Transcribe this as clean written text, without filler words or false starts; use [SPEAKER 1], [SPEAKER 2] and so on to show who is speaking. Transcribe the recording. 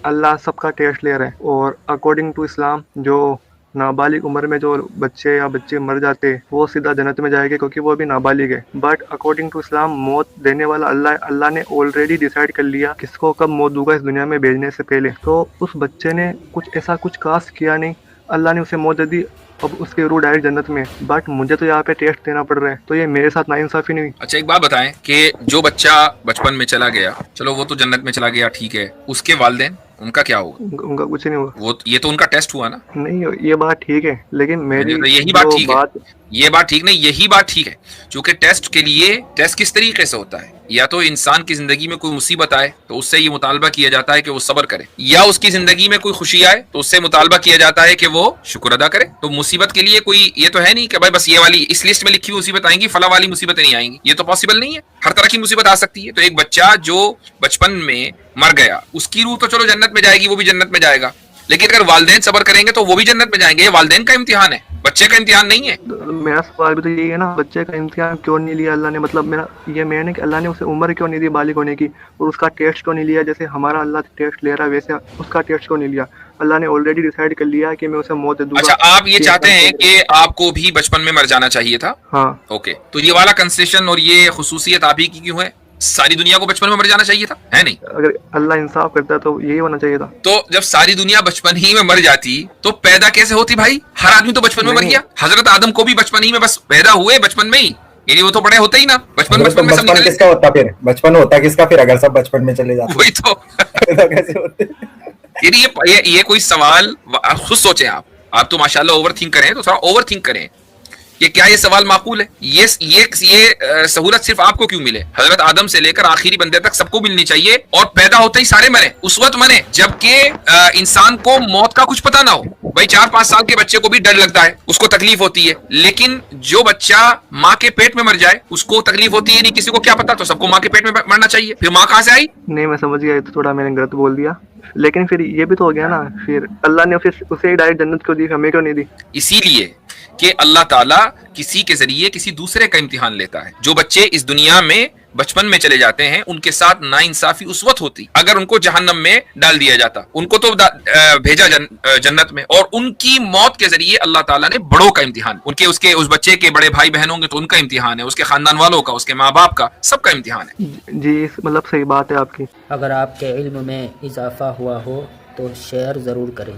[SPEAKER 1] अल्लाह सबका टेस्ट ले रहा है और अकॉर्डिंग टू इस्लाम जो नाबालिग उम्र में जो बच्चे या बच्चे मर जाते हैं वो सीधा जन्नत में जाएंगे क्योंकि वो अभी नाबालिग है। बट अकॉर्डिंग टू इस्लाम मौत देने वाला अल्लाह ने ऑलरेडी डिसाइड कर लिया किसको कब मौत दूंगा इस दुनिया में भेजने से पहले। तो उस बच्चे ने कुछ खास किया नहीं, अल्लाह ने उसे मौत दे दी, अब उसके रूह डायरेक्ट जन्नत में। बट मुझे तो यहाँ पे टेस्ट देना पड़ रहा है, तो ये मेरे साथ नाइंसाफी नहीं हुई।
[SPEAKER 2] अच्छा एक बात बताएं कि जो बच्चा बचपन में चला गया, चलो वो तो जन्नत में चला गया, ठीक है, उसके वालिदैन उनका क्या होगा?
[SPEAKER 1] उनका कुछ नहीं हुआ।
[SPEAKER 2] वो ये तो उनका टेस्ट हुआ ना।
[SPEAKER 1] नहीं, ये बात ठीक है, लेकिन मेरी
[SPEAKER 2] तो यही बात
[SPEAKER 1] जो
[SPEAKER 2] ठीक है, ये बात ठीक नहीं, यही बात ठीक है। क्योंकि टेस्ट के लिए, टेस्ट किस तरीके से होता है, या तो इंसान की जिंदगी में कोई मुसीबत आए तो उससे ये मुतालबा किया जाता है कि वो सब्र करे, या उसकी जिंदगी में कोई खुशी आए तो उससे मुतालबा किया जाता है कि वो शुक्र अदा करे। तो मुसीबत के लिए कोई ये तो है नहीं कि भाई बस ये वाली इस लिस्ट में लिखी हुई मुसीबत आएंगी, फला वाली मुसीबतें नहीं आएंगी, ये तो पॉसिबल नहीं है। हर तरह की मुसीबत आ सकती है। तो एक बच्चा जो बचपन में मर गया उसकी रूह तो चलो जन्नत में जाएगी, वो भी जन्नत में जाएगा, लेकिन अगर वालिदैन सब्र करेंगे तो वो भी जन्नत में जाएंगे। ये वालिदैन का इम्तिहान है, बच्चे का इम्तिहान नहीं है।
[SPEAKER 1] मेरा सवाल भी तो यही है ना, बच्चे का इम्तिहान क्यों नहीं लिया अल्लाह ने? मतलब मेरा ये मेन है कि अल्लाह ने उसे उम्र क्यों नहीं दी बालिग होने की, और उसका टेस्ट क्यों नहीं लिया? जैसे हमारा अल्लाह टेस्ट ले रहा है वैसे उसका टेस्ट क्यों नहीं लिया? अल्लाह ने ऑलरेडी डिसाइड कर लिया कि मैं उसे मौत दे दूंगा।
[SPEAKER 2] अच्छा आप ये चाहते हैं कि आपको भी बचपन में मर जाना चाहिए था?
[SPEAKER 1] हाँ।
[SPEAKER 2] ओके, तो ये वाला कंसेशन और ये खुसूसियत आप ही की क्यों है? सारी दुनिया को बचपन में मर जाना चाहिए था, है नहीं?
[SPEAKER 1] अगर अल्लाह इंसाफ करता तो यही होना चाहिए था।
[SPEAKER 2] तो जब सारी दुनिया बचपन ही में मर जाती तो पैदा कैसे होती भाई? हर आदमी तो बचपन में मर गया। हजरत आदम को भी बचपन ही में बस पैदा हुए, बचपन में ही, यानी वो तो बड़े होते ही ना, बचपन में सब निकले।
[SPEAKER 3] किसका होता फिर? बचपन होता किसका फिर अगर सब बचपन में चले जाते?
[SPEAKER 2] वही तो
[SPEAKER 3] कैसे होते?
[SPEAKER 2] ये कोई सवाल खुद सोचें आप तो माशाल्लाह ओवर थिंक करें, तो थोड़ा ओवर थिंक करें कि क्या ये सवाल माकूल है? ये सहूलत सिर्फ आपको क्यों मिले? हजरत आदम से लेकर आखिरी बंदे तक सबको मिलनी चाहिए, और पैदा होते ही सारे मरे, उस वक्त मरे जबकि इंसान को मौत का कुछ पता ना हो। भाई 4-5 साल के बच्चे को भी डर लगता है, उसको तकलीफ होती है, लेकिन जो बच्चा माँ के पेट में मर जाए उसको तकलीफ होती है नहीं, किसी को क्या पता? तो सबको माँ के पेट में मरना चाहिए, फिर माँ कहाँ से आई?
[SPEAKER 1] नहीं, मैं समझ गया, तो थोड़ा मैंने गलत बोल दिया, लेकिन फिर ये भी तो हो गया ना, फिर अल्लाह ने उसे डायरेक्ट जन्नत क्यों दी, हमें क्यों नहीं दी?
[SPEAKER 2] इसीलिए कि अल्लाह ताला किसी के जरिए किसी दूसरे का इम्तिहान लेता है। जो बच्चे इस दुनिया में बचपन में चले जाते हैं उनके साथ नाइंसाफी उस वक्त होती अगर उनको जहन्नम में डाल दिया जाता, उनको तो भेजा जन्नत में, और उनकी मौत के जरिए अल्लाह ताला ने बड़ों का इम्तिहान, उसके उस बच्चे के बड़े भाई बहन होंगे तो उनका इम्तिहान है, उसके खानदान वालों का, उसके माँ बाप का, सबका इम्तिहान है।
[SPEAKER 1] जी मतलब सही बात है आपकी।
[SPEAKER 4] अगर आपके इल्म में इजाफा हुआ हो तो शेयर ज़रूर करें।